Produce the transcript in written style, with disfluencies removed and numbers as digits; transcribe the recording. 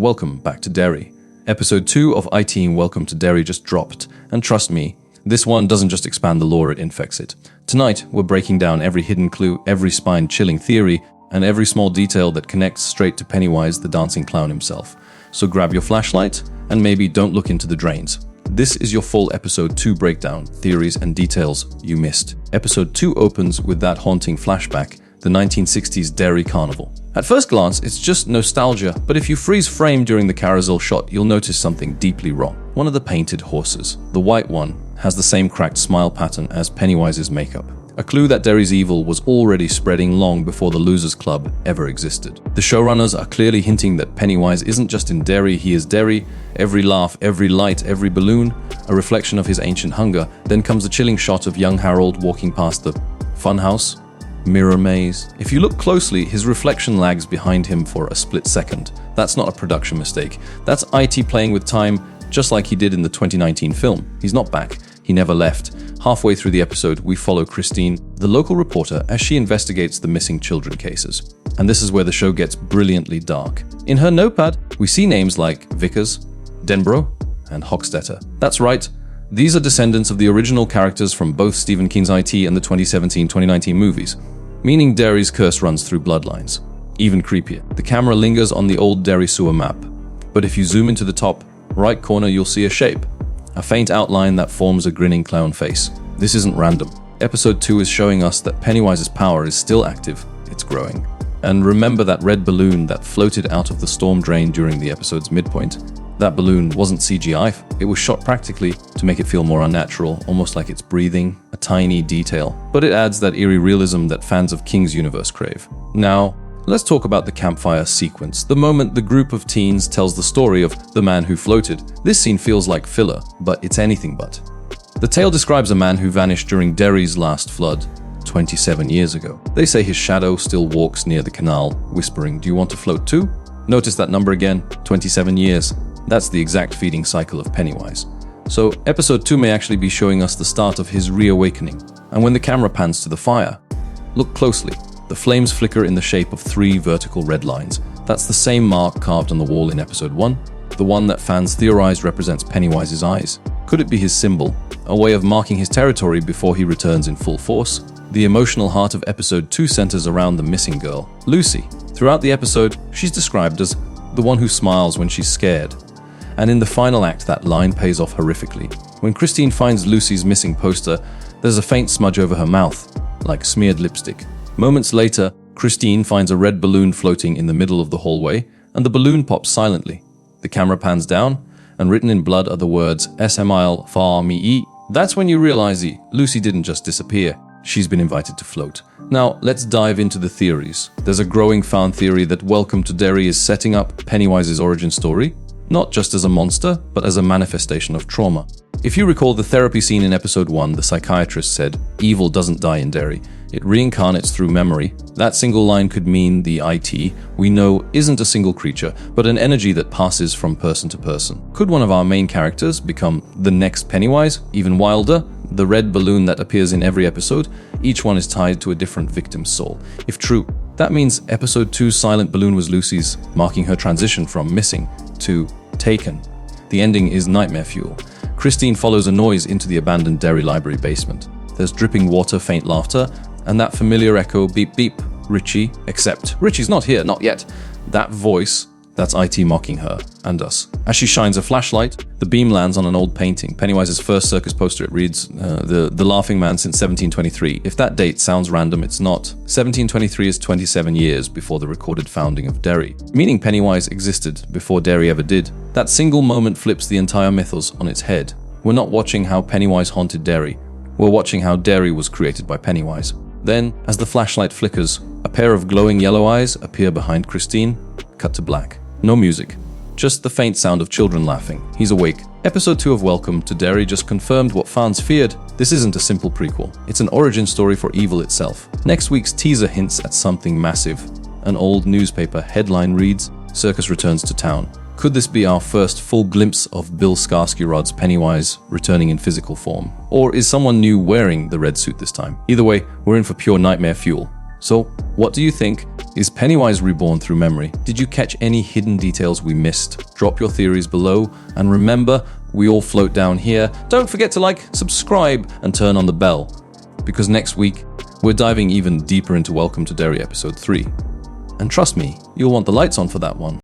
welcome back to Derry. Episode 2 of IT Welcome to Derry just dropped, and trust me, this one doesn't just expand the lore, it infects it. Tonight, we're breaking down every hidden clue, every spine-chilling theory, and every small detail that connects straight to Pennywise the Dancing Clown himself. So grab your flashlight, and maybe don't look into the drains. This is your full Episode 2 breakdown, theories and details you missed. Episode 2 opens with that haunting flashback, the 1960s Derry Carnival. At first glance, it's just nostalgia, but if you freeze frame during the carousel shot, you'll notice something deeply wrong. One of the painted horses, the white one, has the same cracked smile pattern as Pennywise's makeup. A clue that Derry's evil was already spreading long before the Losers Club ever existed. The showrunners are clearly hinting that Pennywise isn't just in Derry, he is Derry. Every laugh, every light, every balloon, a reflection of his ancient hunger. Then comes a chilling shot of young Harold walking past the funhouse mirror maze. If you look closely, his reflection lags behind him for a split second. That's not a production mistake. That's IT playing with time, just like he did in the 2019 film. He's not back. He never left. Halfway through the episode, we follow Christine, the local reporter, as she investigates the missing children cases. And this is where the show gets brilliantly dark. In her notepad, we see names like Vickers, Denbrough, and Hochstetter. That's right. These are descendants of the original characters from both Stephen King's IT and the 2017-2019 movies, meaning Derry's curse runs through bloodlines. Even creepier, the camera lingers on the old Derry sewer map, but if you zoom into the top right corner, you'll see a shape, a faint outline that forms a grinning clown face. This isn't random. Episode 2 is showing us that Pennywise's power is still active, it's growing. And remember that red balloon that floated out of the storm drain during the episode's midpoint? That balloon wasn't CGI, it was shot practically to make it feel more unnatural, almost like it's breathing, a tiny detail. But it adds that eerie realism that fans of King's universe crave. Now, let's talk about the campfire sequence, the moment the group of teens tells the story of the man who floated. This scene feels like filler, but it's anything but. The tale describes a man who vanished during Derry's last flood, 27 years ago. They say his shadow still walks near the canal, whispering, "Do you want to float too?" Notice that number again, 27 years. That's the exact feeding cycle of Pennywise. So episode 2 may actually be showing us the start of his reawakening. And when the camera pans to the fire, look closely. The flames flicker in the shape of 3 vertical red lines. That's the same mark carved on the wall in episode 1, the one that fans theorized represents Pennywise's eyes. Could it be his symbol, a way of marking his territory before he returns in full force? The emotional heart of episode 2 centers around the missing girl, Lucy. Throughout the episode, she's described as the one who smiles when she's scared. And in the final act, that line pays off horrifically. When Christine finds Lucy's missing poster, there's a faint smudge over her mouth, like smeared lipstick. Moments later, Christine finds a red balloon floating in the middle of the hallway, and the balloon pops silently. The camera pans down, and written in blood are the words "SMIL far me e." That's when you realize Lucy didn't just disappear, she's been invited to float. Now, let's dive into the theories. There's a growing fan theory that Welcome to Derry is setting up Pennywise's origin story, not just as a monster, but as a manifestation of trauma. If you recall the therapy scene in episode 1, the psychiatrist said, "Evil doesn't die in Derry, it reincarnates through memory." That single line could mean the IT we know isn't a single creature, but an energy that passes from person to person. Could one of our main characters become the next Pennywise, even wilder? The red balloon that appears in every episode, each one is tied to a different victim's soul. If true, that means episode 2's silent balloon was Lucy's, marking her transition from missing to taken. The ending is nightmare fuel. Christine follows a noise into the abandoned Derry library basement. There's dripping water, faint laughter, and that familiar echo, beep beep, Richie, except Richie's not here, not yet. That voice, that's IT mocking her and us. As she shines a flashlight, the beam lands on an old painting, Pennywise's first circus poster. It reads, the laughing man since 1723. If that date sounds random, it's not. 1723 is 27 years before the recorded founding of Derry, meaning Pennywise existed before Derry ever did. That single moment flips the entire mythos on its head. We're not watching how Pennywise haunted Derry, we're watching how Derry was created by Pennywise. Then, as the flashlight flickers, a pair of glowing yellow eyes appear behind Christine. Cut to black. No music. Just the faint sound of children laughing. He's awake. Episode 2 of Welcome to Derry just confirmed what fans feared. This isn't a simple prequel. It's an origin story for evil itself. Next week's teaser hints at something massive. An old newspaper headline reads, "Circus returns to town." Could this be our first full glimpse of Bill Skarsgård's Pennywise returning in physical form? Or is someone new wearing the red suit this time? Either way, we're in for pure nightmare fuel. So, what do you think? Is Pennywise reborn through memory? Did you catch any hidden details we missed? Drop your theories below, and remember, we all float down here. Don't forget to like, subscribe, and turn on the bell, because next week, we're diving even deeper into Welcome to Derry episode 3. And trust me, you'll want the lights on for that one.